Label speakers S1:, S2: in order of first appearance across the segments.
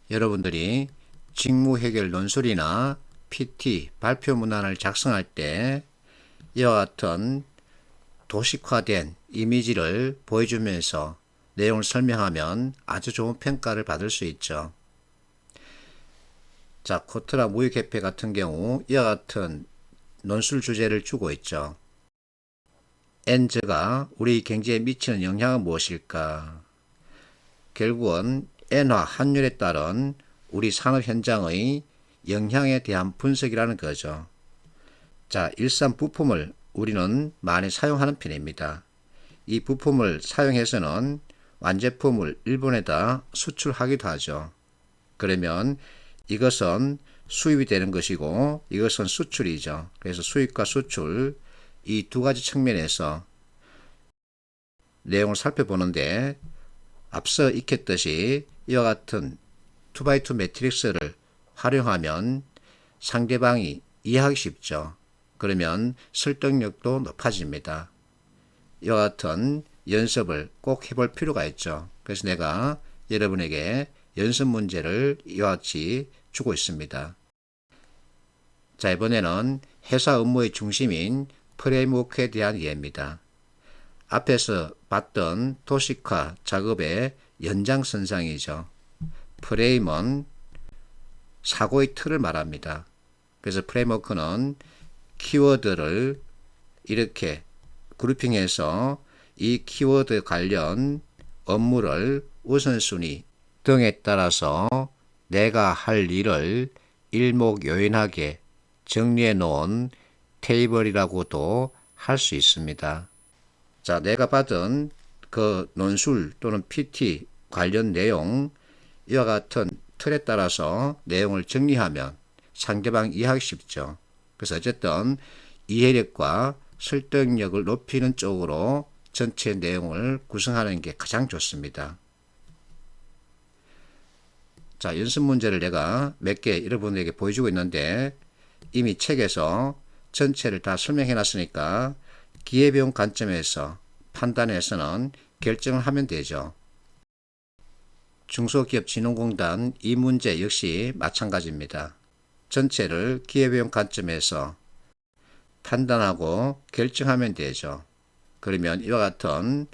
S1: 여러분들이 직무 해결 논술이나 PT 발표 문안을 작성할 때 이와 같은 도식화된 이미지를 보여주면서 내용을 설명하면 아주 좋은 평가를 받을 수 있죠. 자, 코트라 무역협회 같은 경우 이와 같은 논술 주제를 주고 있죠. 엔저가 우리 경제에 미치는 영향은 무엇일까? 결국은 엔화 환율에 따른 우리 산업 현장의 영향에 대한 분석이라는 거죠. 자, 일산 부품을 우리는 많이 사용하는 편입니다. 이 부품을 사용해서는 완제품을 일본에다 수출하기도 하죠. 그러면 이것은 수입이 되는 것이고 이것은 수출이죠. 그래서 수입과 수출 이 두 가지 측면에서 내용을 살펴보는데 앞서 익혔듯이 이와 같은 2x2 매트릭스를 활용하면 상대방이 이해하기 쉽죠. 그러면 설득력도 높아집니다. 이와 같은 연습을 꼭 해볼 필요가 있죠. 그래서 내가 여러분에게 연습 문제를 이와 같이 주고 있습니다. 자, 이번에는 회사 업무의 중심인 프레임워크에 대한 이해입니다. 앞에서 봤던 도식화 작업의 연장선상이죠. 프레임은 사고의 틀을 말합니다. 그래서 프레임워크는 키워드를 이렇게 그룹핑해서 이 키워드 관련 업무를 우선순위 등에 따라서 내가 할 일을 일목요연하게 정리해 놓은 테이블이라고도 할 수 있습니다. 자, 내가 받은 그 논술 또는 PT 관련 내용 이와 같은 틀에 따라서 내용을 정리하면 상대방 이해하기 쉽죠. 그래서 어쨌든 이해력과 설득력을 높이는 쪽으로 전체 내용을 구성하는 게 가장 좋습니다. 자, 연습 문제를 내가 몇 개 여러분에게 보여주고 있는데 이미 책에서 전체를 다 설명해 놨으니까 기회비용 관점에서 판단해서는 결정을 하면 되죠. 중소기업진흥공단 이 문제 역시 마찬가지입니다. 전체를 기회비용 관점에서 판단하고 결정하면 되죠. 그러면 이와 같은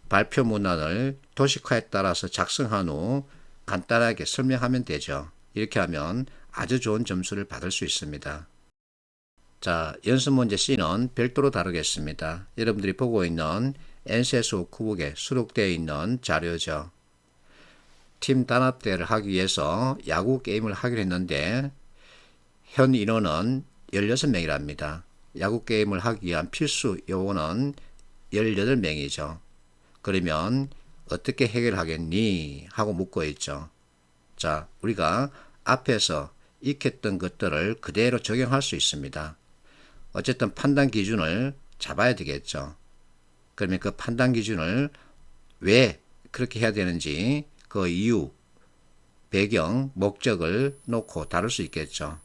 S1: 발표 문안을 도식화에 따라서 작성한 후 간단하게 설명하면 되죠. 이렇게 하면 아주 좋은 점수를 받을 수 있습니다. 자, 연습 문제 C는 별도로 다루겠습니다. 여러분들이 보고 있는 NCS 워크북에 수록되어 있는 자료죠. 팀 단합대회를 하기 위해서 야구 게임을 하기로 했는데 현 인원은 16명이랍니다. 야구 게임을 하기 위한 필수 요원은 18명이죠. 그러면 어떻게 해결하겠니? 하고 묻고 있죠. 자, 우리가 앞에서 익혔던 것들을 그대로 적용할 수 있습니다. 어쨌든 판단 기준을 잡아야 되겠죠. 그러면 그 판단 기준을 왜 그렇게 해야 되는지 그 이유, 배경, 목적을 놓고 다룰 수 있겠죠.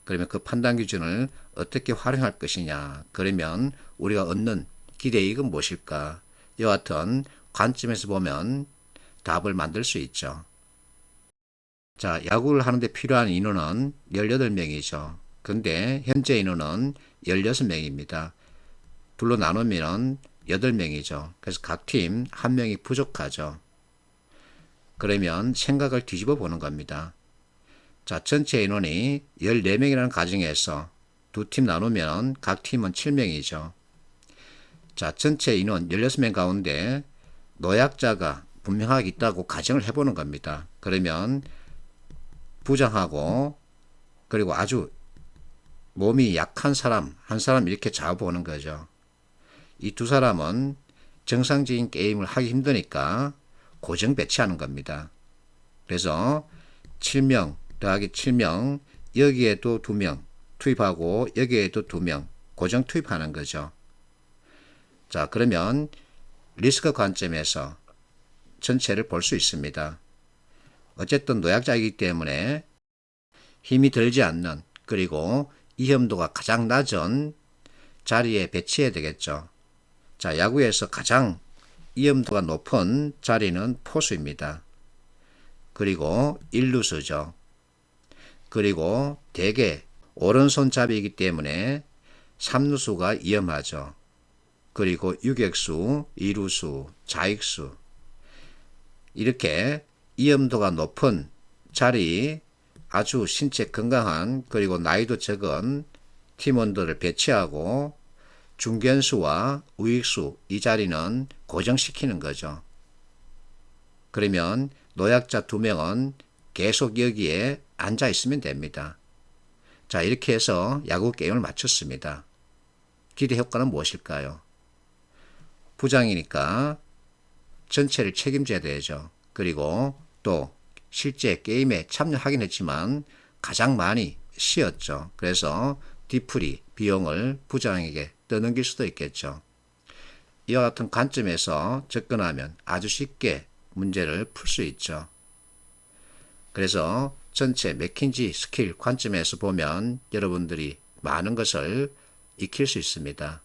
S1: 그러면 그 판단 기준을 어떻게 활용할 것이냐. 그러면 우리가 얻는 기대이익은 무엇일까? 이와 같은 관점에서 보면 답을 만들 수 있죠. 자, 야구를 하는데 필요한 인원은 18명이죠. 근데 현재 인원은 16명입니다. 둘로 나누면 8명이죠. 그래서 각 팀 1명이 부족하죠. 그러면 생각을 뒤집어 보는 겁니다. 자, 전체 인원이 14명이라는 가정에서 두 팀 나누면 각 팀은 7명이죠. 자, 전체 인원 16명 가운데 노약자가 분명하게 있다고 가정을 해보는 겁니다. 그러면 부장하고 그리고 아주 몸이 약한 사람 한 사람 이렇게 잡아보는 거죠. 이 두 사람은 정상적인 게임을 하기 힘드니까 고정 배치하는 겁니다. 그래서 7명 더하기 7명 여기에도 2명 투입하고 여기에도 2명 고정 투입하는 거죠. 자, 그러면 리스크 관점에서 전체를 볼 수 있습니다. 어쨌든 노약자이기 때문에 힘이 들지 않는 그리고 위험도가 가장 낮은 자리에 배치해야 되겠죠. 자, 야구에서 가장 위험도가 높은 자리는 포수입니다. 그리고 일루수죠. 그리고 대개 오른손잡이이기 때문에 삼루수가 위험하죠. 그리고 유격수, 이루수, 좌익수 이렇게 위험도가 높은 자리 아주 신체 건강한 그리고 나이도 적은 팀원들을 배치하고 중견수와 우익수 이 자리는 고정시키는 거죠. 그러면 노약자 2명은 계속 여기에 앉아 있으면 됩니다. 자, 이렇게 해서 야구 게임을 마쳤습니다. 기대 효과는 무엇일까요? 부장이니까 전체를 책임져야 되죠. 그리고 또 실제 게임에 참여하긴 했지만 가장 많이 쉬었죠. 그래서 뒤풀이 비용을 부장에게 떠넘길 수도 있겠죠. 이와 같은 관점에서 접근하면 아주 쉽게 문제를 풀 수 있죠. 그래서 전체 맥킨지 스킬 관점에서 보면 여러분들이 많은 것을 익힐 수 있습니다.